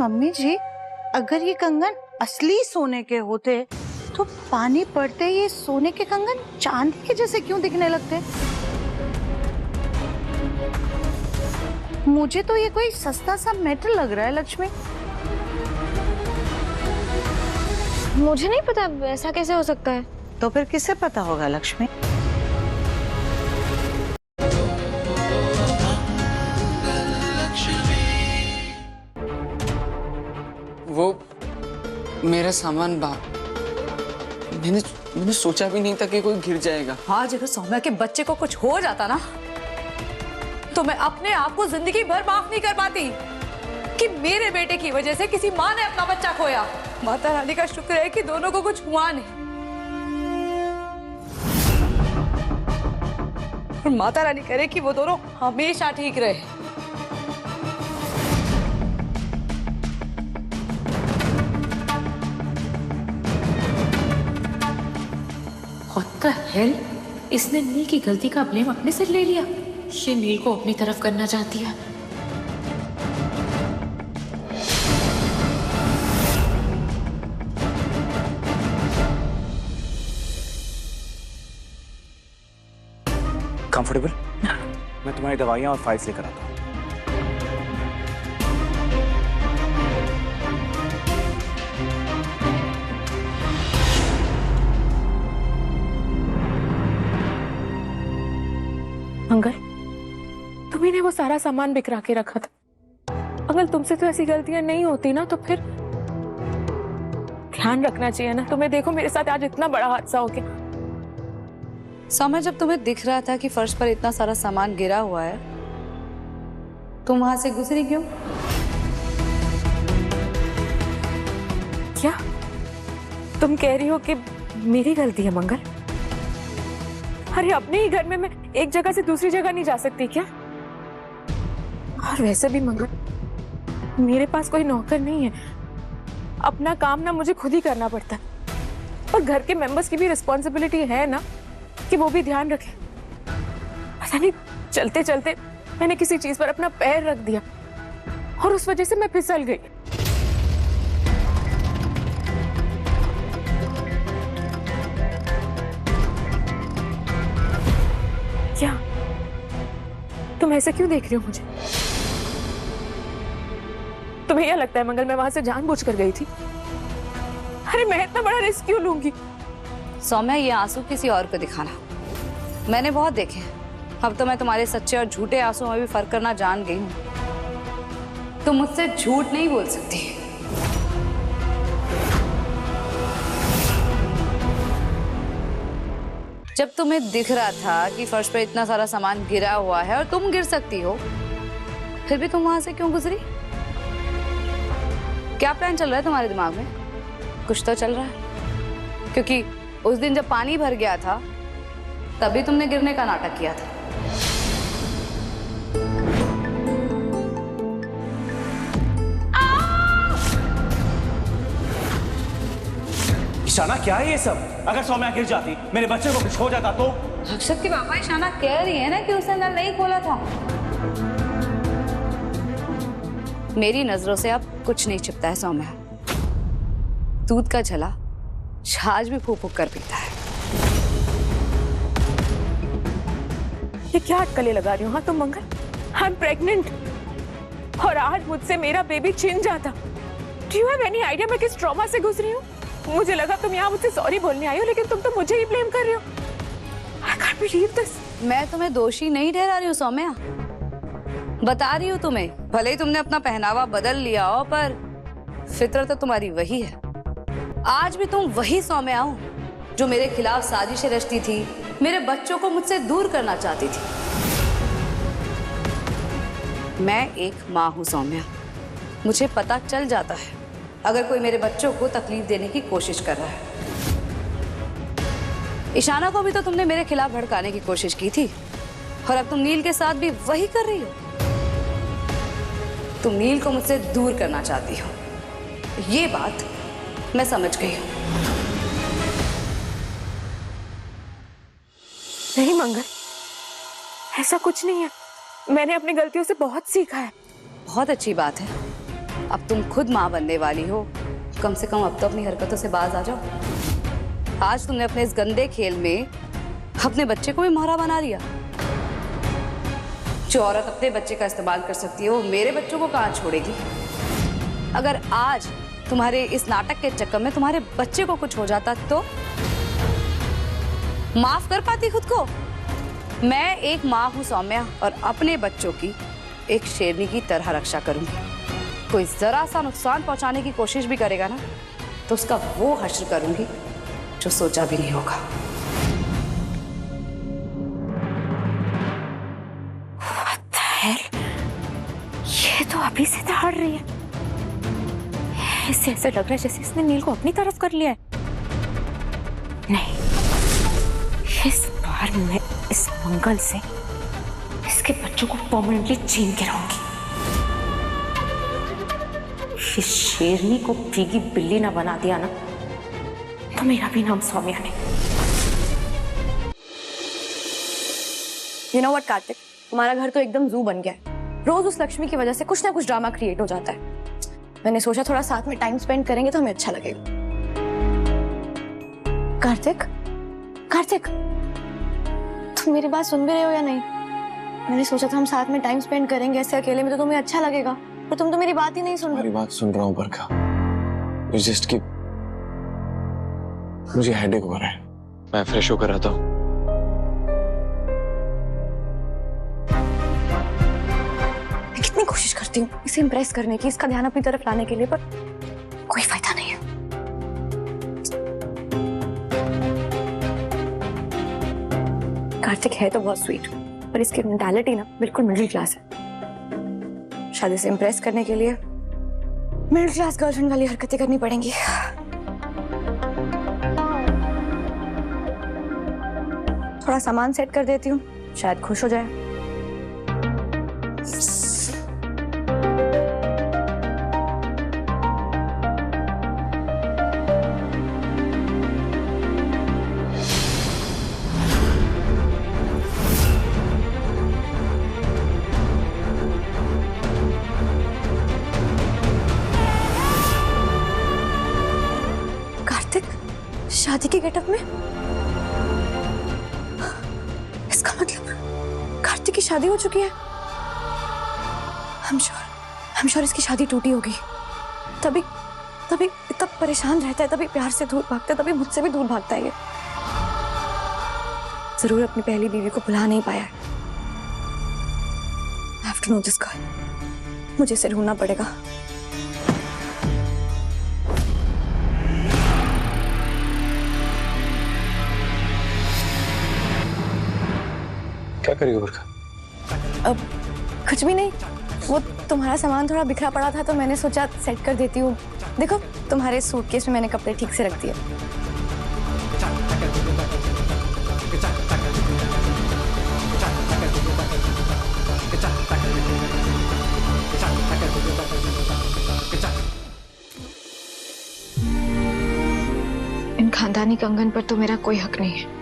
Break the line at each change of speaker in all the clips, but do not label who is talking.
Mummy जी, अगर ये कंगन असली सोने के होते तो पानी पड़ते ये सोने के कंगन चांदी के जैसे क्यों दिखने लगते? मुझे तो ये कोई सस्ता सा मेटल लग रहा है लक्ष्मी।
मुझे नहीं पता ऐसा कैसे हो सकता है।
तो फिर किसे पता होगा लक्ष्मी?
वो मेरा सामान मैंने सोचा भी नहीं था कि कोई गिर जाएगा।
आज अगर सौम्या के बच्चे को कुछ हो जाता ना तो मैं अपने आप को जिंदगी भर माफ नहीं कर पाती कि मेरे बेटे की वजह से किसी माँ ने अपना बच्चा खोया। माता रानी का शुक्र है कि दोनों को कुछ हुआ नहीं, और माता रानी करे कि वो दोनों हमेशा ठीक रहे।
What the hell? इसने नील की गलती का ब्लेम अपने सिर ले लिया। ये नील को अपनी तरफ करना चाहती है।
कंफर्टेबल? मैं तुम्हारी दवाइयां और फाइल्स लेकर आता हूँ।
मंगल, तुम्ही ने वो सारा सामान बिखरा के रखा था। अगर तुमसे तो ऐसी गलतियां नहीं होती ना तो फिर ध्यान रखना चाहिए ना। तुम्हें देखो मेरे साथ आज इतना बड़ा हादसा हो गया।
सौम्या, जब तुम्हें दिख रहा था कि फर्श पर इतना सारा सामान गिरा हुआ है, तुम वहां से गुजरी क्यों?
क्या तुम कह रही हो कि मेरी गलती है मंगल? अरे अपने ही घर में मैं एक जगह से दूसरी जगह नहीं जा सकती क्या? और वैसे भी मंगल, मेरे पास कोई नौकर नहीं है। अपना काम ना मुझे खुद ही करना पड़ता है, और घर के मेंबर्स की भी रिस्पॉन्सिबिलिटी है ना कि वो भी ध्यान रखें। पता नहीं चलते चलते मैंने किसी चीज पर अपना पैर रख दिया और उस वजह से मैं फिसल गई। क्या तुम ऐसे क्यों देख रही हो मुझे? तुम्हें यह लगता है मंगल मैं वहां से जानबूझकर गई थी? अरे मैं इतना बड़ा रिस्क क्यों लूंगी?
सौम्या, ये आंसू किसी और को दिखाना मैंने बहुत देखे हैं। अब तो मैं तुम्हारे सच्चे और झूठे आंसू में भी फर्क करना जान गई हूँ। तुम मुझसे झूठ नहीं बोल सकती। जब तुम्हें दिख रहा था कि फर्श पर इतना सारा सामान गिरा हुआ है और तुम गिर सकती हो, फिर भी तुम वहां से क्यों गुजरी? क्या प्लान चल रहा है तुम्हारे दिमाग में? कुछ तो चल रहा है, क्योंकि उस दिन जब पानी भर गया था तभी तुमने गिरने का नाटक किया था।
ईशाना, क्या है ये सब? अगर सौम्या गिर जाती, मेरे बच्चे को कुछ हो जाता तो?
अक्षत के पापा ईशाना कह रही है ना कि उसने नल नहीं खोला था। मेरी नजरों से अब कुछ नहीं छिपता है सौम्या। दूध का झला छाछ भी फूक फूक कर पीता है।
ये क्या अटकलें लगा रही हो? हाँ तुम मंगल, आई एम प्रेग्नेंट और आज मुझसे मेरा बेबी छिन जाता। Do you have any idea मैं किस ट्रॉमा से गुजरी हूँ? मुझे लगा तुम यहाँ मुझसे सॉरी बोलने आई हो, लेकिन तुम तो मुझे ही ब्लेम कर रही हो। I can't believe this.
मैं तुम्हें दोषी नहीं ठहरा रही हूँ सौम्या, बता रही हूँ तुम्हें। भले ही तुमने अपना पहनावा बदल लिया हो, पर फितरत तो तुम्हारी वही है। आज भी तुम वही सौम्या हो जो मेरे खिलाफ साजिशें रचती थी, मेरे बच्चों को मुझसे दूर करना चाहती थी। मैं एक माँ हूँ सौम्या, मुझे पता चल जाता है अगर कोई मेरे बच्चों को तकलीफ देने की कोशिश कर रहा है। ईशाना को भी तो तुमने मेरे खिलाफ भड़काने की कोशिश की थी, और अब तुम नील के साथ भी वही कर रही हो। तुम नील को मुझसे दूर करना चाहती हो, ये बात मैं समझ गई हूँ।
नहीं मंगल, ऐसा कुछ नहीं है। मैंने अपनी गलतियों से बहुत सीखा है।
बहुत अच्छी बात है, अब तुम खुद माँ बनने वाली हो, कम से कम अब तो अपनी हरकतों से बाज आ जाओ। आज तुमने अपने इस गंदे खेल में अपने बच्चे को भी मोहरा बना दिया। जो औरत अपने बच्चे का इस्तेमाल कर सकती है वो मेरे बच्चों को कहाँ छोड़ेगी। अगर आज तुम्हारे इस नाटक के चक्कर में तुम्हारे बच्चे को कुछ हो जाता तो माफ कर पाती खुद को? मैं एक माँ हूं सौम्या, और अपने बच्चों की एक शेरनी की तरह रक्षा करूंगी। कोई जरा सा नुकसान पहुंचाने की कोशिश भी करेगा ना तो उसका वो हश्र करूंगी जो सोचा भी नहीं होगा।
ये तो अभी से दहाड़ रही है। इससे ऐसे लग रहा है जैसे इसने नील को अपनी तरफ कर लिया है। नहीं, इस बार मैं इस मंगल से इसके बच्चों को परमानेंटली छीन के रहूंगी। इस शेरनी को भीगी बिल्ली ना बना दिया ना तो मेरा भी नाम सौम्या नहीं।
You know what, कार्तिक, तुम्हारा घर तो एकदम जू बन गया है। रोज उस लक्ष्मी की वजह से कुछ ना कुछ ड्रामा क्रिएट हो जाता है। मैंने सोचा थोड़ा साथ में टाइम स्पेंड करेंगे तो हमें अच्छा लगेगा। कार्तिक, कार्तिक, तुम मेरी बात सुन भी रहे हो या नहीं? मैंने सोचा था हम साथ में टाइम स्पेंड करेंगे, ऐसे अकेले में तो तुम्हें अच्छा लगेगा, पर तुम तो मेरी बात ही नहीं सुन रहे।
तुम्हारी बात सुन रहा हूँ बरखा, जस्ट कि मुझे हेडेक हो रहा है। मैं फ्रेश होकर आता हूँ।
मैं कितनी कोशिश करती हूँ इसे इम्प्रेस करने की, इसका ध्यान अपनी तरफ लाने के लिए, पर कोई फायदा नहीं है। कार्तिक है तो बहुत स्वीट, पर इसकी मेंटालिटी ना बिल्कुल मिडिल क्लास है। शायद इसे इम्प्रेस करने के लिए मिडिल क्लास गर्लफ्रेंड वाली हरकतें करनी पड़ेंगी। थोड़ा सामान सेट कर देती हूँ, शायद खुश हो जाए। कार्तिक शादी के गेटअप में? इसका मतलब कार्तिक की शादी हो चुकी है। I'm sure इसकी शादी टूटी होगी। तभी इतना परेशान रहता है, तभी प्यार से दूर भागता है, तभी मुझसे भी दूर भागता है ये। जरूर अपनी पहली बीवी को भुला नहीं पाया है। I have to know this girl. मुझे इसे ढूंढना पड़ेगा।
क्या करेगी बरखा?
अब कुछ भी नहीं, वो तुम्हारा सामान थोड़ा बिखरा पड़ा था तो मैंने सोचा सेट कर देती हूँ। देखो तुम्हारे सूटकेस में मैंने कपड़े ठीक से रख दिए। इन खानदानी कंगन पर तो मेरा कोई हक नहीं है।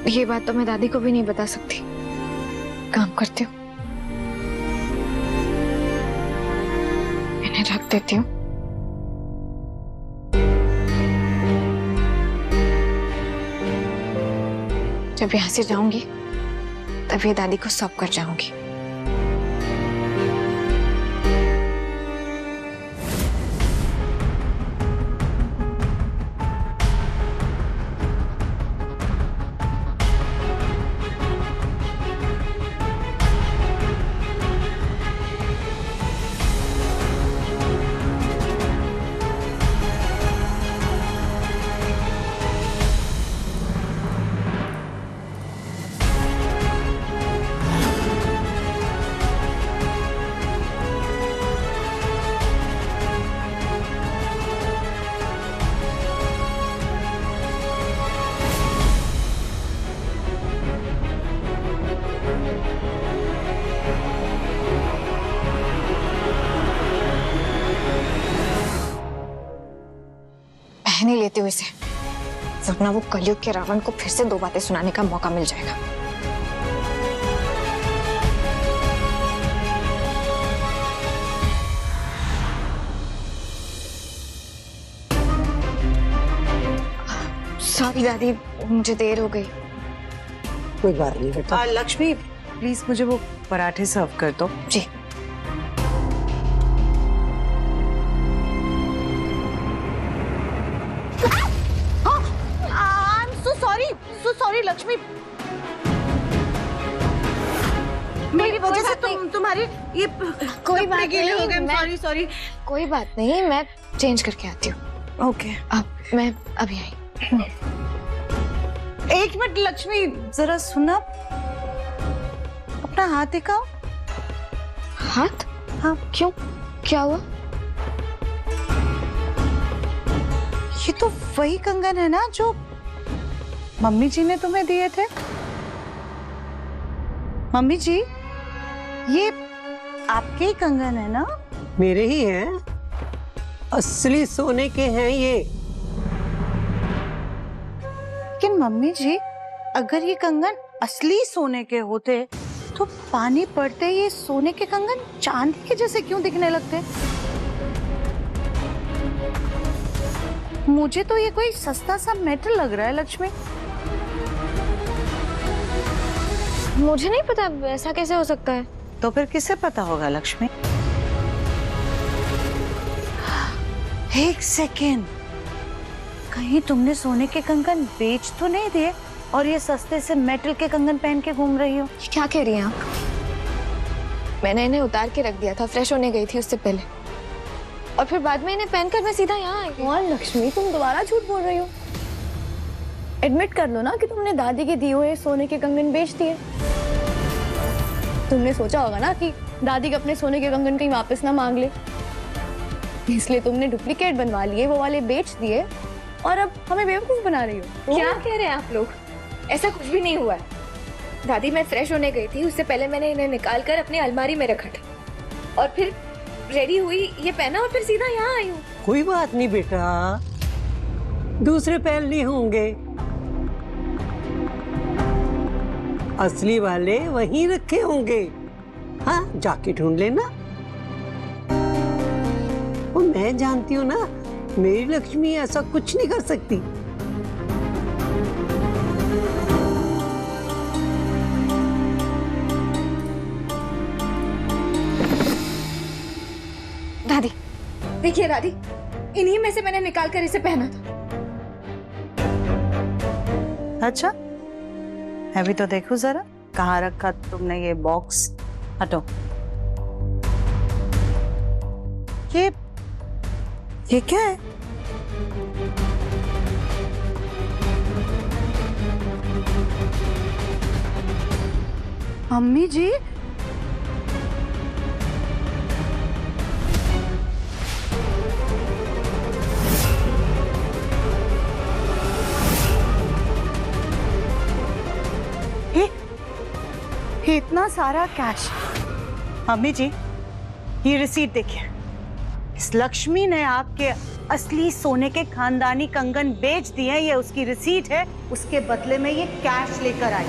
ये बात तो मैं दादी को भी नहीं बता सकती। काम करती हूँ, इन्हें रख देती हूँ। जब यहाँ से जाऊंगी तब ये दादी को सौंप कर जाऊंगी। नहीं लेती हूँ इसे, वरना वो कलयुग के रावण को फिर से दो बातें सुनाने का मौका मिल जाएगा। सॉरी दादी, मुझे देर हो गई।
कोई बात नहीं बेटा।
लक्ष्मी प्लीज मुझे वो पराठे सर्व कर दो।
जी।
सो सॉरी लक्ष्मी, मेरी वजह से तुम्हारी ये
कोई बात
गीले हो गए।
नहीं,
सॉरी सॉरी।
कोई बात नहीं, मैं चेंज करके आती हूँ।
ओके
अब मैं अभी आई।
एक मिनट लक्ष्मी, जरा सुना, अपना हाथ दिखाओ।
हाथ?
हाँ।
क्यों, क्या हुआ?
ये तो वही कंगन है ना जो मम्मी जी ने तुम्हें दिए थे। मम्मी जी, ये आपके ही कंगन है ना?
मेरे ही हैं, असली सोने के हैं ये।
लेकिन मम्मी जी, अगर ये कंगन असली सोने के होते तो पानी पड़ते ये सोने के कंगन चांदी के जैसे क्यों दिखने लगते? मुझे तो ये कोई सस्ता सा मेटल लग रहा है लक्ष्मी।
मुझे नहीं पता ऐसा कैसे हो सकता है।
तो फिर किसे पता होगा लक्ष्मी? एक सेकेंड, कहीं तुमने सोने के कंगन बेच तो नहीं दिए और ये सस्ते से मेटल के कंगन पहन के घूम रही हो?
क्या कह रही हैं आप? मैंने इन्हें उतार के रख दिया था, फ्रेश होने गई थी उससे पहले, और फिर बाद में इन्हें पहनकर मैं सीधा यहाँ आई।
और लक्ष्मी, तुम दोबारा झूठ बोल रही हो। एडमिट कर लो ना कि तुमने दादी के दिए हुए सोने के कंगन बेच दिए। तुमने सोचा होगा ना कि दादी के अपने सोने के कंगन कहीं वापस ना मांग ले, इसलिए तुमने डुप्लीकेट बनवा लिए, वो वाले बेच दिए और अब हमें बेवकूफ बना रही हो।
क्या कह रहे हैं आप लोग? ऐसा कुछ भी नहीं हुआ है। दादी, मैं फ्रेश होने गई थी, उससे पहले मैंने इन्हें निकाल कर अपनी अलमारी में रखा था और फिर रेडी हुई, ये पहना और फिर सीधा यहाँ आई हूँ।
कोई बात नहीं बेटा, दूसरे पहल नहीं होंगे, असली वाले वहीं रखे होंगे। हाँ, जाके ढूंढ लेना। वो मैं जानती हूँ ना, मेरी लक्ष्मी ऐसा कुछ नहीं कर सकती।
दादी, देखिए दादी, इन्हीं में से मैंने निकाल कर इसे पहना था।
अच्छा, मैं भी तो देखूं जरा, कहाँ रखा तुमने ये बॉक्स? हटो। ये क्या है? मम्मी जी, ये इतना सारा कैश। मम्मी जी, ये रिसीट देखिए, इस लक्ष्मी ने आपके असली सोने के खानदानी कंगन बेच दिए हैं, ये उसकी रिसीट है, उसके बदले में ये कैश लेकर आई।